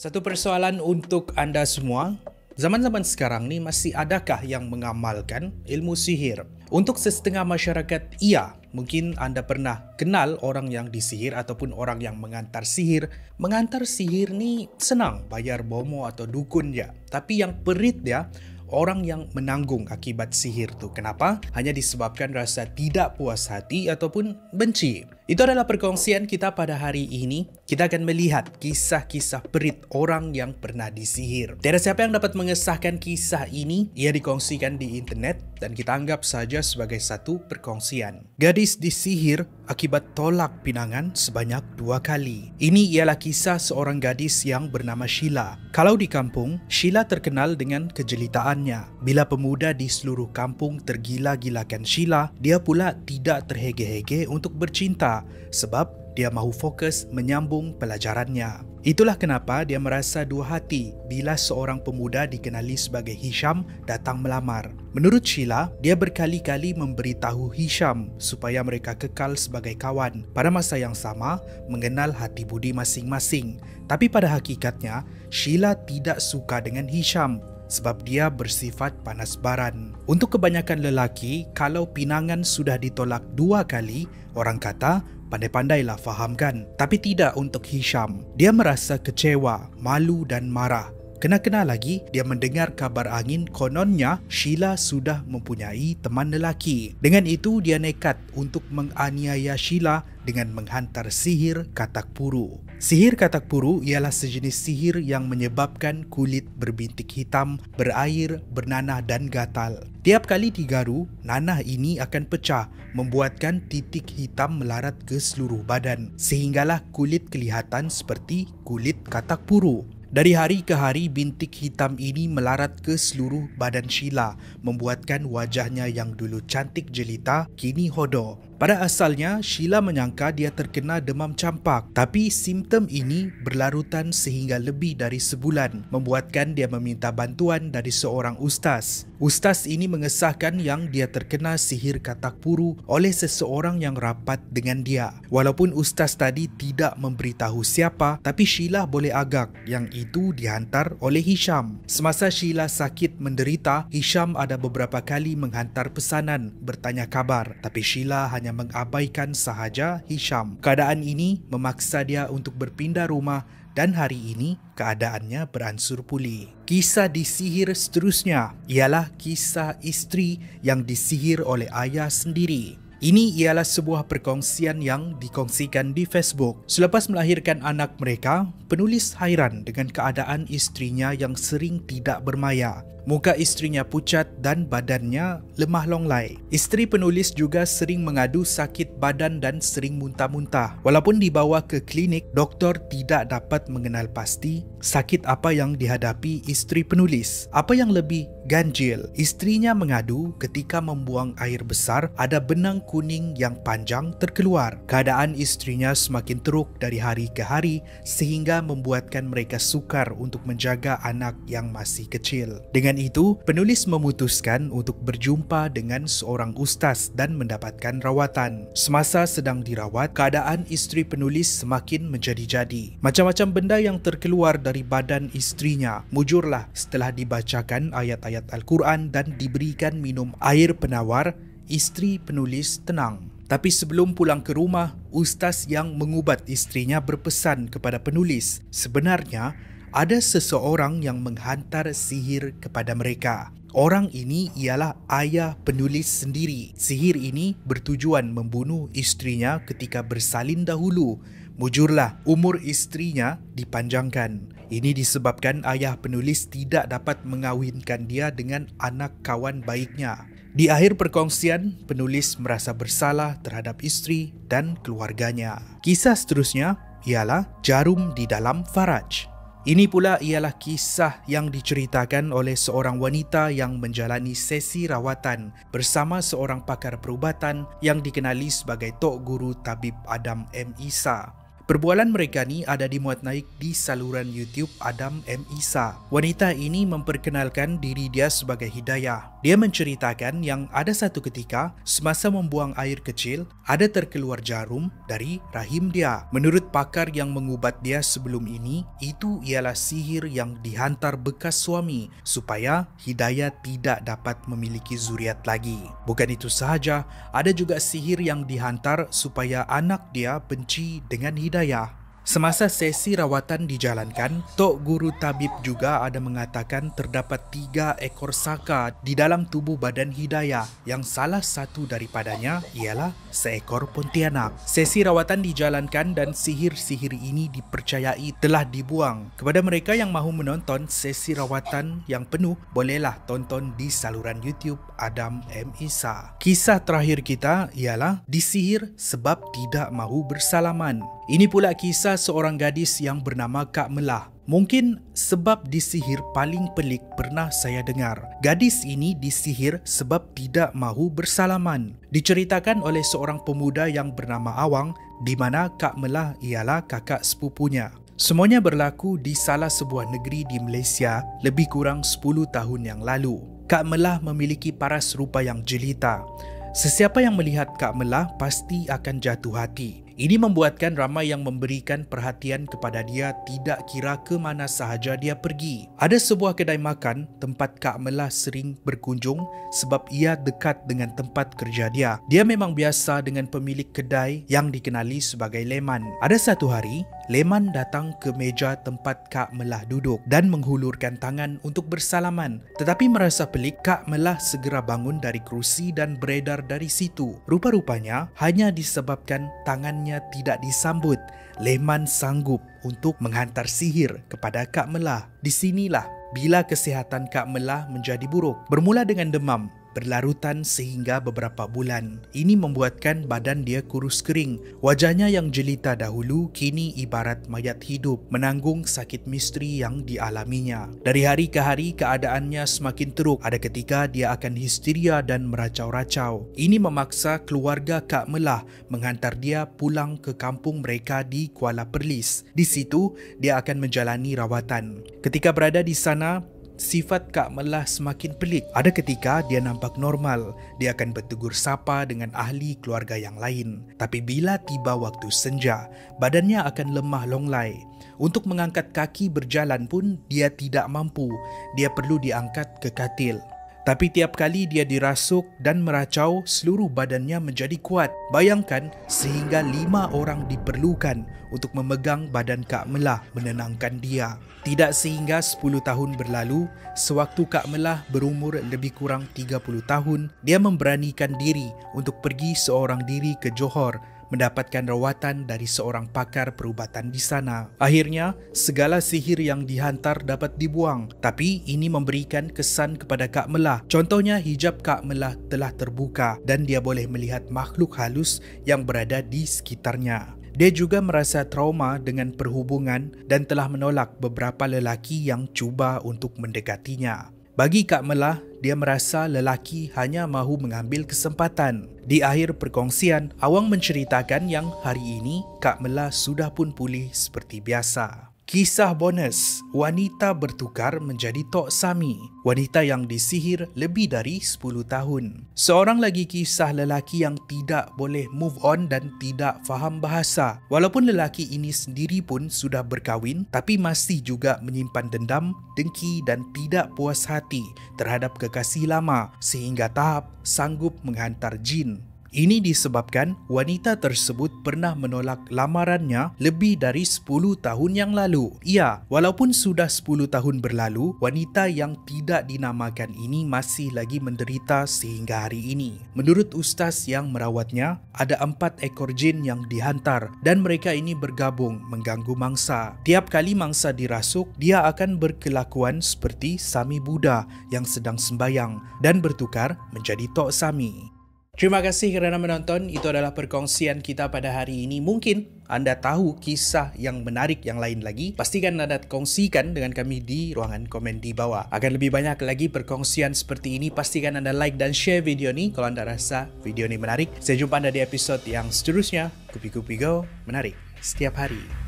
Satu persoalan untuk Anda semua. Zaman-zaman sekarang ni masih adakah yang mengamalkan ilmu sihir? Untuk setengah masyarakat, iya. Mungkin Anda pernah kenal orang yang disihir ataupun orang yang mengantar sihir. Mengantar sihir ni senang, bayar bomo atau dukun je. Tapi yang perit dia, orang yang menanggung akibat sihir tu. Kenapa? Hanya disebabkan rasa tidak puas hati ataupun benci. Itu adalah perkongsian kita pada hari ini. Kita akan melihat kisah-kisah perit orang yang pernah disihir. Tiada siapa yang dapat mengesahkan kisah ini. Ia dikongsikan di internet dan kita anggap saja sebagai satu perkongsian. Gadis disihir akibat tolak pinangan sebanyak 2 kali. Ini ialah kisah seorang gadis yang bernama Sheila. Kalau di kampung, Sheila terkenal dengan kejelitaannya. Bila pemuda di seluruh kampung tergila-gilakan Sheila, dia pula tidak terhege-hege untuk bercinta sebab dia mahu fokus menyambung pelajarannya. Itulah kenapa dia merasa dua hati bila seorang pemuda dikenali sebagai Hisham datang melamar. Menurut Sheila, dia berkali-kali memberitahu Hisham supaya mereka kekal sebagai kawan. Pada masa yang sama, mengenal hati budi masing-masing. Tapi pada hakikatnya, Sheila tidak suka dengan Hisham sebab dia bersifat panas baran. Untuk kebanyakan lelaki, kalau pinangan sudah ditolak 2 kali, orang kata, pandai-pandailah fahamkan. Tapi tidak untuk Hisham. Dia merasa kecewa, malu dan marah. Kena-kena lagi, dia mendengar kabar angin kononnya Sheila sudah mempunyai teman lelaki. Dengan itu, dia nekat untuk menganiaya Sheila dengan menghantar sihir katak puru. Sihir katak puru ialah sejenis sihir yang menyebabkan kulit berbintik hitam, berair, bernanah dan gatal. Tiap kali digaru, nanah ini akan pecah, membuatkan titik hitam melarat ke seluruh badan, sehinggalah kulit kelihatan seperti kulit katak puru. Dari hari ke hari, bintik hitam ini melarat ke seluruh badan Sheila, membuatkan wajahnya yang dulu cantik jelita, kini hodoh. Pada asalnya, Sheila menyangka dia terkena demam campak, tapi simptom ini berlarutan sehingga lebih dari sebulan, membuatkan dia meminta bantuan dari seorang ustaz. Ustaz ini mengesahkan yang dia terkena sihir katak puru oleh seseorang yang rapat dengan dia. Walaupun ustaz tadi tidak memberitahu siapa, tapi Sheila boleh agak yang itu dihantar oleh Hisham. Semasa Sheila sakit menderita, Hisham ada beberapa kali menghantar pesanan bertanya kabar, tapi Sheila hanya mengabaikan sahaja Hisham. Keadaan ini memaksa dia untuk berpindah rumah dan hari ini keadaannya beransur pulih. Kisah disihir seterusnya ialah kisah isteri yang disihir oleh ayah sendiri. Ini ialah sebuah perkongsian yang dikongsikan di Facebook. Selepas melahirkan anak mereka, penulis hairan dengan keadaan istrinya yang sering tidak bermaya. Muka istrinya pucat dan badannya lemah longlai. Isteri penulis juga sering mengadu sakit badan dan sering muntah-muntah. Walaupun dibawa ke klinik, doktor tidak dapat mengenal pasti sakit apa yang dihadapi isteri penulis. Apa yang lebih ganjil, istrinya mengadu ketika membuang air besar ada benang kuning yang panjang terkeluar. Keadaan istrinya semakin teruk dari hari ke hari sehingga membuatkan mereka sukar untuk menjaga anak yang masih kecil. Dengan itu, penulis memutuskan untuk berjumpa dengan seorang ustaz dan mendapatkan rawatan. Semasa sedang dirawat, keadaan isteri penulis semakin menjadi-jadi. Macam-macam benda yang terkeluar dari badan istrinya. Mujurlah setelah dibacakan ayat-ayat Al-Quran dan diberikan minum air penawar, isteri penulis tenang. Tapi sebelum pulang ke rumah, ustaz yang mengubat istrinya berpesan kepada penulis, sebenarnya ada seseorang yang menghantar sihir kepada mereka. Orang ini ialah ayah penulis sendiri. Sihir ini bertujuan membunuh istrinya ketika bersalin dahulu. Mujurlah, umur istrinya dipanjangkan. Ini disebabkan ayah penulis tidak dapat mengawinkan dia dengan anak kawan baiknya. Di akhir perkongsian, penulis merasa bersalah terhadap istri dan keluarganya. Kisah seterusnya ialah Jarum di Dalam Faraj. Ini pula ialah kisah yang diceritakan oleh seorang wanita yang menjalani sesi rawatan bersama seorang pakar perubatan yang dikenali sebagai Tok Guru Tabib Adam M. Isa. Perbualan mereka ni ada dimuat naik di saluran YouTube Adam M. Isa. Wanita ini memperkenalkan diri dia sebagai Hidayah. Dia menceritakan yang ada satu ketika semasa membuang air kecil, ada terkeluar jarum dari rahim dia. Menurut pakar yang mengubat dia sebelum ini, itu ialah sihir yang dihantar bekas suami supaya Hidayah tidak dapat memiliki zuriat lagi. Bukan itu sahaja, ada juga sihir yang dihantar supaya anak dia benci dengan Hidayah. Semasa sesi rawatan dijalankan, Tok Guru Tabib juga ada mengatakan terdapat 3 ekor saka di dalam tubuh badan Hidayah yang salah satu daripadanya ialah seekor pontianak. Sesi rawatan dijalankan dan sihir-sihir ini dipercayai telah dibuang. Kepada mereka yang mahu menonton sesi rawatan yang penuh, bolehlah tonton di saluran YouTube Adam M. Isa. Kisah terakhir kita ialah disihir sebab tidak mahu bersalaman. Ini pula kisah seorang gadis yang bernama Kak Melah. Mungkin sebab disihir paling pelik pernah saya dengar. Gadis ini disihir sebab tidak mahu bersalaman. Diceritakan oleh seorang pemuda yang bernama Awang, di mana Kak Melah ialah kakak sepupunya. Semuanya berlaku di salah sebuah negeri di Malaysia lebih kurang 10 tahun yang lalu. Kak Melah memiliki paras rupa yang jelita. Sesiapa yang melihat Kak Melah pasti akan jatuh hati. Ini membuatkan ramai yang memberikan perhatian kepada dia tidak kira ke mana sahaja dia pergi. Ada sebuah kedai makan tempat Kak Melah sering berkunjung sebab ia dekat dengan tempat kerja dia. Dia memang biasa dengan pemilik kedai yang dikenali sebagai Leman. Ada satu hari, Leman datang ke meja tempat Kak Melah duduk dan menghulurkan tangan untuk bersalaman. Tetapi merasa pelik, Kak Melah segera bangun dari kerusi dan beredar dari situ. Rupa-rupanya hanya disebabkan tangannya tidak disambut, Leman sanggup untuk menghantar sihir kepada Kak Melah. Di sinilah bila kesihatan Kak Melah menjadi buruk. Bermula dengan demam, berlarutan sehingga beberapa bulan. Ini membuatkan badan dia kurus kering. Wajahnya yang jelita dahulu kini ibarat mayat hidup, menanggung sakit misteri yang dialaminya. Dari hari ke hari keadaannya semakin teruk. Ada ketika dia akan histeria dan meracau-racau. Ini memaksa keluarga Kak Melah menghantar dia pulang ke kampung mereka di Kuala Perlis. Di situ dia akan menjalani rawatan. Ketika berada di sana, sifat Kak Melah semakin pelik. Ada ketika dia nampak normal, dia akan bertegur sapa dengan ahli keluarga yang lain. Tapi bila tiba waktu senja, badannya akan lemah longlai. Untuk mengangkat kaki berjalan pun dia tidak mampu. Dia perlu diangkat ke katil. Tapi tiap kali dia dirasuk dan meracau, seluruh badannya menjadi kuat. Bayangkan, sehingga 5 orang diperlukan untuk memegang badan Kak Melah menenangkan dia. Tidak sehingga 10 tahun berlalu, sewaktu Kak Melah berumur lebih kurang 30 tahun, dia memberanikan diri untuk pergi seorang diri ke Johor, mendapatkan rawatan dari seorang pakar perubatan di sana. Akhirnya, segala sihir yang dihantar dapat dibuang. Tapi ini memberikan kesan kepada Kak Melah. Contohnya, hijab Kak Melah telah terbuka dan dia boleh melihat makhluk halus yang berada di sekitarnya. Dia juga merasa trauma dengan perhubungan dan telah menolak beberapa lelaki yang cuba untuk mendekatinya. Bagi Kak Melah, dia merasa lelaki hanya mahu mengambil kesempatan. Di akhir perkongsian, Awang menceritakan yang hari ini Kak Melah sudah pun pulih seperti biasa. Kisah bonus, wanita bertukar menjadi Tok Sami. Wanita yang disihir lebih dari 10 tahun. Seorang lagi kisah lelaki yang tidak boleh move on dan tidak faham bahasa. Walaupun lelaki ini sendiri pun sudah berkahwin, tapi masih juga menyimpan dendam, dengki dan tidak puas hati terhadap kekasih lama sehingga tahap sanggup menghantar jin. Ini disebabkan wanita tersebut pernah menolak lamarannya lebih dari 10 tahun yang lalu. Ya, walaupun sudah 10 tahun berlalu, wanita yang tidak dinamakan ini masih lagi menderita sehingga hari ini. Menurut ustaz yang merawatnya, ada 4 ekor jin yang dihantar dan mereka ini bergabung mengganggu mangsa. Tiap kali mangsa dirasuk, dia akan berkelakuan seperti Sami Buddha yang sedang sembayang dan bertukar menjadi Tok Sami. Terima kasih kerana menonton. Itu adalah perkongsian kita pada hari ini. Mungkin anda tahu kisah yang menarik yang lain lagi. Pastikan anda kongsikan dengan kami di ruangan komen di bawah. Akan lebih banyak lagi perkongsian seperti ini. Pastikan anda like dan share video ni kalau anda rasa video ini menarik. Saya jumpa anda di episod yang seterusnya. Kupi-Kupi Go menarik. setiap hari.